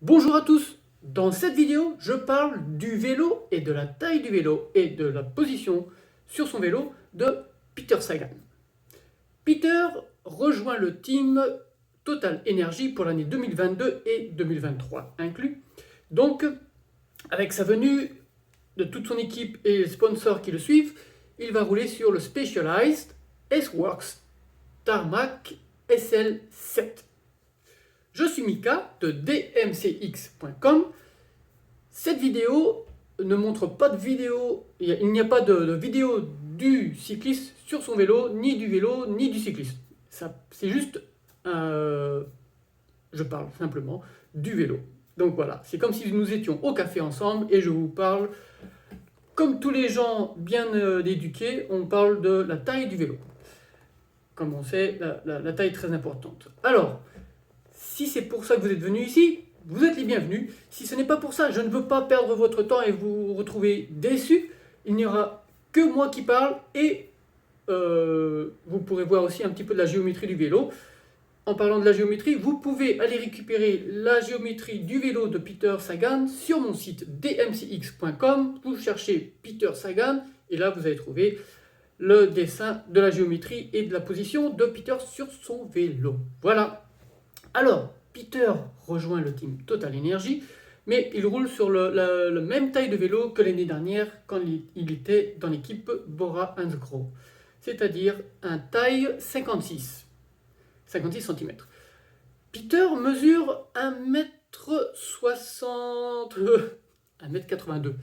Bonjour à tous. Dans cette vidéo, je parle du vélo et de la taille du vélo et de la position sur son vélo de Peter Sagan. Peter rejoint le team Total Energy pour l'année 2022 et 2023 inclus. Donc, avec sa venue de toute son équipe et les sponsors qui le suivent, il va rouler sur le Specialized S-Works Tarmac SL7. Je suis Mika de dmcx.com. Cette vidéo ne montre pas de vidéo, il n'y a pas de vidéo du cycliste sur son vélo, ni du vélo, ni du cycliste. C'est juste, je parle simplement du vélo. Donc voilà, c'est comme si nous étions au café ensemble et je vous parle, comme tous les gens bien éduqués, on parle de la taille du vélo. Comme on sait, la taille est très importante. Alors, si c'est pour ça que vous êtes venu ici, vous êtes les bienvenus. Si ce n'est pas pour ça, je ne veux pas perdre votre temps et vous retrouver déçus. Il n'y aura que moi qui parle et vous pourrez voir aussi un petit peu de la géométrie du vélo. En parlant de la géométrie, vous pouvez aller récupérer la géométrie du vélo de Peter Sagan sur mon site dmcx.com. Vous cherchez Peter Sagan et là vous allez trouver le dessin de la géométrie et de la position de Peter sur son vélo. Voilà. Alors, Peter rejoint le team Total Energy, mais il roule sur la même taille de vélo que l'année dernière quand il était dans l'équipe Bora-Hansgrohe, c'est-à-dire un taille 56 cm. Peter mesure 1m60, 1m82.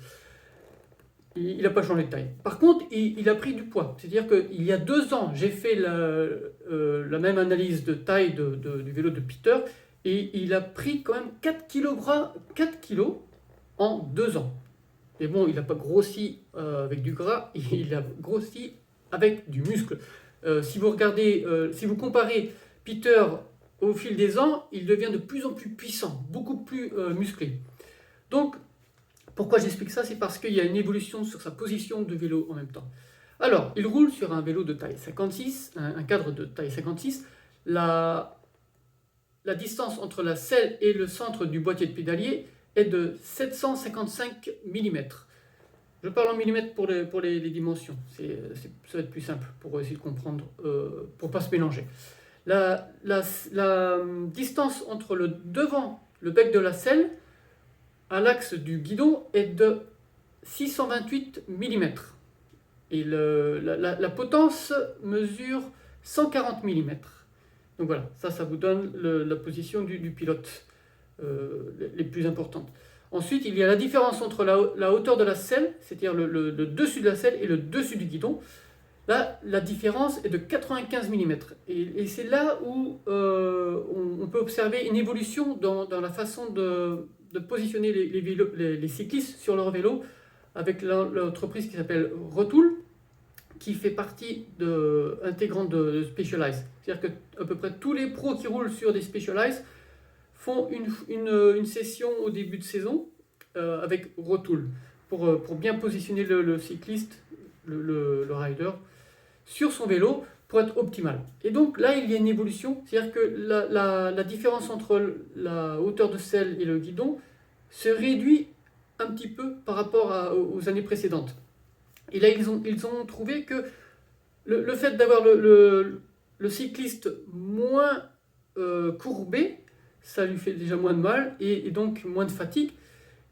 Il n'a pas changé de taille. Par contre, il a pris du poids. C'est-à-dire qu'il y a 2 ans, j'ai fait la même analyse de taille du vélo de Peter et il a pris quand même 4 kg en 2 ans. Mais bon, il n'a pas grossi avec du gras, il a grossi avec du muscle. Si vous regardez, si vous comparez Peter au fil des ans, il devient de plus en plus puissant, beaucoup plus musclé. Donc, pourquoi j'explique ça? C'est parce qu'il y a une évolution sur sa position de vélo en même temps. Alors, il roule sur un vélo de taille 56, un cadre de taille 56. La distance entre la selle et le centre du boîtier de pédalier est de 755 mm. Je parle en millimètres pour les dimensions. Ça va être plus simple pour essayer de comprendre, pour ne pas se mélanger. La distance entre le devant, le bec de la selle, à l'axe du guidon est de 628 mm. Et la potence mesure 140 mm. Donc voilà, ça vous donne la position du pilote, les plus importantes. Ensuite, il y a la différence entre la hauteur de la selle, c'est-à-dire le dessus de la selle et le dessus du guidon. Là, la différence est de 95 mm. Et c'est là où on peut observer une évolution dans la façon de positionner les cyclistes sur leur vélo avec l'entreprise qui s'appelle Rotool, qui fait partie intégrante de Specialized. C'est-à-dire qu'à peu près tous les pros qui roulent sur des Specialized font une session au début de saison avec Rotool pour bien positionner le cycliste, le rider, sur son vélo pour être optimal. Et donc là, il y a une évolution, c'est-à-dire que la différence entre la hauteur de selle et le guidon se réduit un petit peu par rapport aux années précédentes. Et là, ils ont trouvé que le fait d'avoir le cycliste moins courbé, ça lui fait déjà moins de mal et donc moins de fatigue.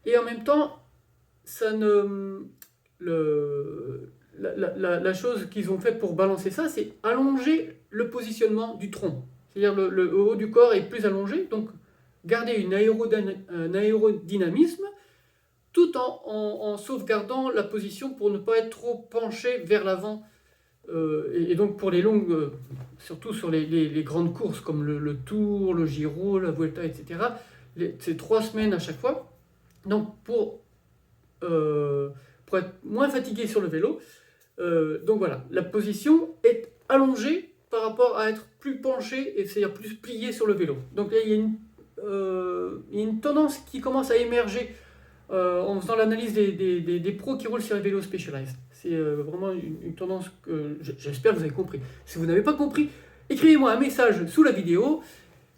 Et en même temps, ça ne... La chose qu'ils ont fait pour balancer ça, c'est allonger le positionnement du tronc. C'est-à-dire le haut du corps est plus allongé, donc garder un aérodynamisme tout en sauvegardant la position pour ne pas être trop penché vers l'avant. Et donc pour les longues, surtout sur les grandes courses comme le Tour, le Giro, la Vuelta, etc., c'est 3 semaines à chaque fois. Donc pour être moins fatigué sur le vélo, donc voilà, la position est allongée par rapport à être plus penché, c'est-à-dire plus plié sur le vélo. Donc là, il y a une tendance qui commence à émerger en faisant l'analyse des pros qui roulent sur les vélos Specialized. C'est vraiment une tendance que j'espère que vous avez compris. Si vous n'avez pas compris, écrivez-moi un message sous la vidéo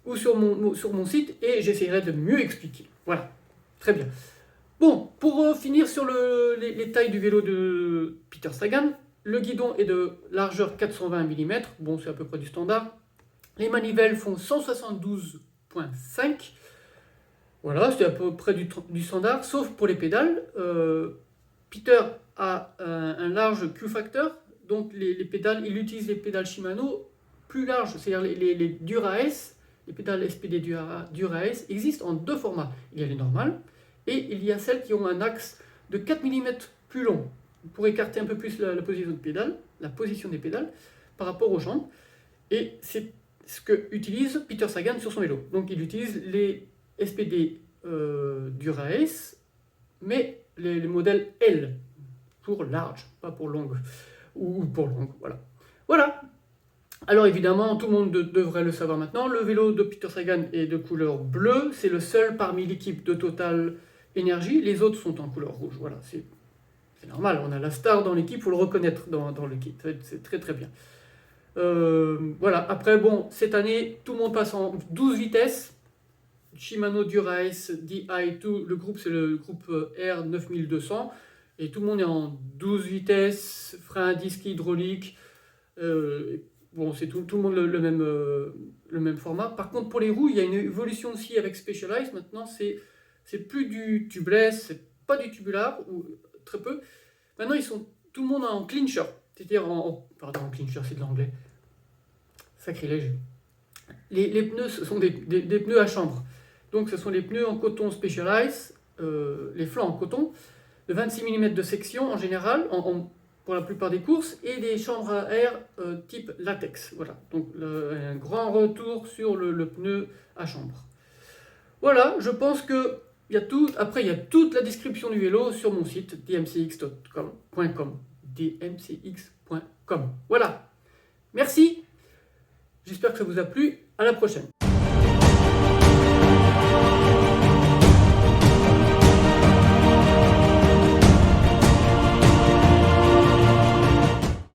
ou sur mon site et j'essaierai de mieux expliquer. Voilà, très bien. Bon, pour finir sur les tailles du vélo de Peter Sagan, le guidon est de largeur 420 mm, bon c'est à peu près du standard. Les manivelles font 172,5. Voilà, c'est à peu près du standard, sauf pour les pédales. Peter a un large Q-factor, donc les pédales, il utilise les pédales Shimano plus larges, c'est-à-dire les Dura-Ace, les pédales SPD Dura-Ace existent en deux formats. Il y a les normales, et il y a celles qui ont un axe de 4 mm plus long, pour écarter un peu plus la position des pédales par rapport aux jambes. Et c'est ce que utilise Peter Sagan sur son vélo. Donc il utilise les SPD Dura-Ace, mais les modèles L, pour large, pas pour longue, ou pour longue, voilà. Voilà. Alors évidemment, tout le monde devrait le savoir maintenant, le vélo de Peter Sagan est de couleur bleue, c'est le seul parmi l'équipe de Total Energy, les autres sont en couleur rouge, voilà, c'est normal, on a la star dans l'équipe, il faut le reconnaître dans l'équipe, c'est très très bien. Voilà, après bon, cette année, tout le monde passe en 12 vitesses, Shimano Dura-Ace Di2, le groupe c'est le groupe R9200, et tout le monde est en 12 vitesses, frein à disque hydraulique, bon, c'est tout le monde le même format. Par contre, pour les roues, il y a une évolution aussi avec Specialized. Maintenant, c'est plus du tubeless, c'est pas du tubular, ou très peu. Maintenant, tout le monde en clincher, c'est-à-dire pardon, en clincher, c'est de l'anglais. Sacrilège. Les pneus, ce sont des pneus à chambre. Donc, ce sont les pneus en coton Specialized, les flancs en coton, de 26 mm de section en général, pour la plupart des courses, et des chambres à air type latex. Voilà, donc un grand retour sur le pneu à chambre. Voilà, je pense que il y a tout. Après, il y a toute la description du vélo sur mon site dmcx.com. dmcx.com. Voilà. Merci. J'espère que ça vous a plu. À la prochaine.